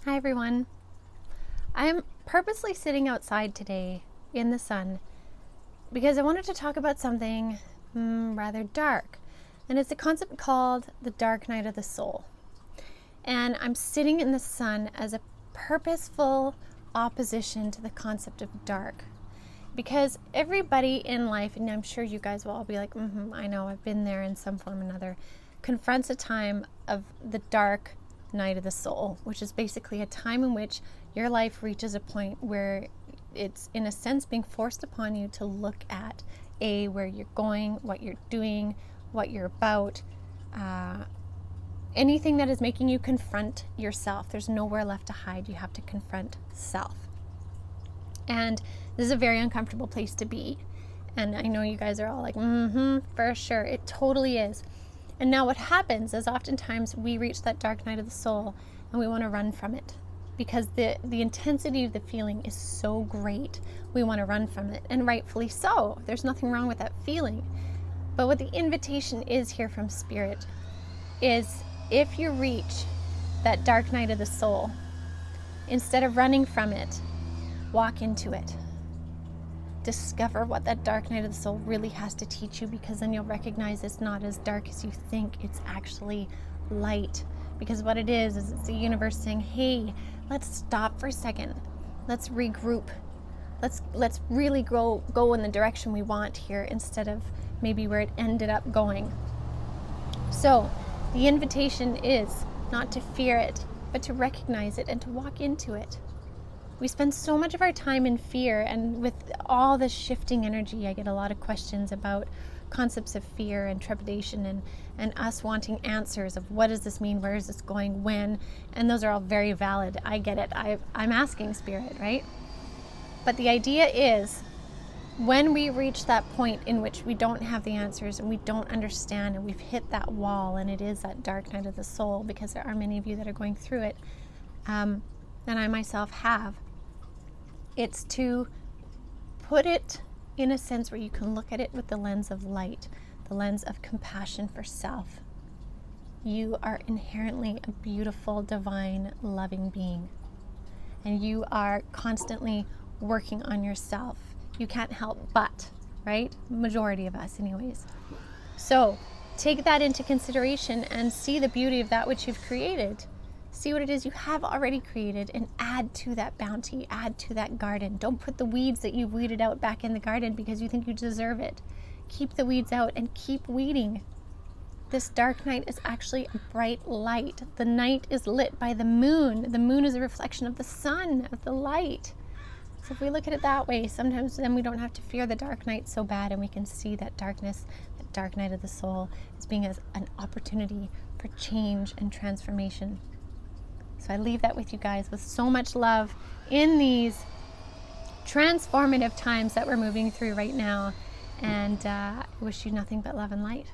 Hi everyone. I'm purposely sitting outside today in the sun because I wanted to talk about something rather dark, and it's a concept called the dark night of the soul. And I'm sitting in the sun as a purposeful opposition to the concept of dark, because everybody in life, and I'm sure you guys will all be like, I know, I've been there in some form or another, confronts a time of the dark night of the soul, which is basically a time in which your life reaches a point where it's in a sense being forced upon you to look at where you're going, what you're doing, what you're about, anything that is making you confront yourself. There's nowhere left to hide. You have to confront self. And this is a very uncomfortable place to be. And I know you guys are all like, for sure. It totally is. And now what happens is oftentimes we reach that dark night of the soul and we want to run from it because the intensity of the feeling is so great. We want to run from it, and rightfully so. There's nothing wrong with that feeling. But what the invitation is here from Spirit is, if you reach that dark night of the soul, instead of running from it, walk into it. Discover what that dark night of the soul really has to teach you, because then you'll recognize it's not as dark as you think. It's actually light, because what it is it's the universe saying, hey, let's stop for a second. Let's regroup. Let's really go in the direction we want here instead of maybe where it ended up going. So the invitation is not to fear it, but to recognize it and to walk into it. We spend so much of our time in fear, and with all this shifting energy, I get a lot of questions about concepts of fear and trepidation and us wanting answers of what does this mean, where is this going, when, and those are all very valid. I get it. I'm asking Spirit, right? But the idea is, when we reach that point in which we don't have the answers and we don't understand and we've hit that wall, and it is that dark night of the soul, because there are many of you that are going through it, and I myself have, it's to put it in a sense where you can look at it with the lens of light, the lens of compassion for self. You are inherently a beautiful, divine, loving being. And you are constantly working on yourself. You can't help but, right? Majority of us anyways. So take that into consideration and see the beauty of that which you've created. See what it is you have already created and add to that bounty, add to that garden. Don't put the weeds that you've weeded out back in the garden because you think you deserve it. Keep the weeds out and keep weeding. This dark night is actually a bright light. The night is lit by the moon. The moon is a reflection of the sun, of the light. So if we look at it that way, sometimes then we don't have to fear the dark night so bad, and we can see that darkness, that dark night of the soul, as being as an opportunity for change and transformation. So I leave that with you guys with so much love in these transformative times that we're moving through right now. And I wish you nothing but love and light.